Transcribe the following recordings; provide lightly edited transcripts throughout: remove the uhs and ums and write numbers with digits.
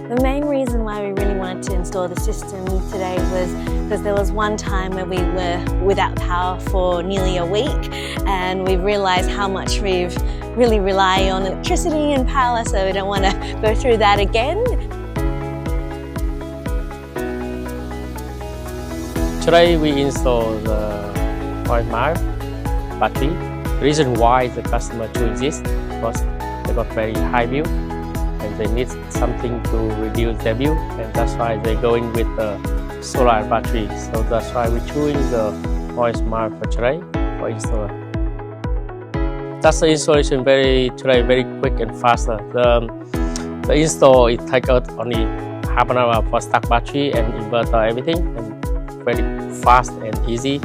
The main reason why we really wanted to install the system today was because there was one time where we were without power for nearly a week, and we realised how much we've really rely on electricity and power, so we don't want to go through that again. Today we install the Hoymiles battery. The reason why the customer choose this because they got very high bill and they need something to reduce their bill, and that's why they're going with the solar battery. So that's why we're choosing the Hoymiles for today for installer. That's the installation very quick and faster. The install it takes us only half an hour for stock battery and inverter everything, and very fast and easy.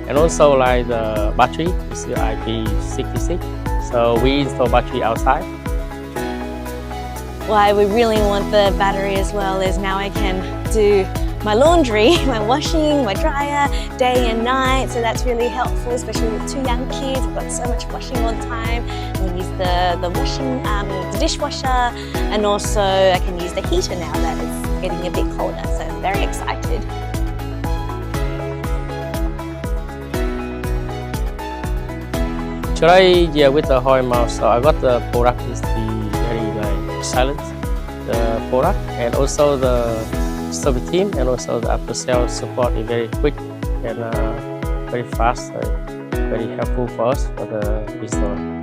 And also like the battery is the IP66, so we install battery outside. Why we really want the battery as well is now I can do my laundry, my washing, my dryer, day and night, so that's really helpful, especially with 2 young kids. We've got so much washing all the time. We use the dishwasher, and also I can use the heater now that it's getting a bit colder, so I'm very excited. Today, yeah, with the Hoymiles, so I got the product is the very silent, the product, and also the service team, and also the after sales support is very quick and very fast, very helpful for us for the install.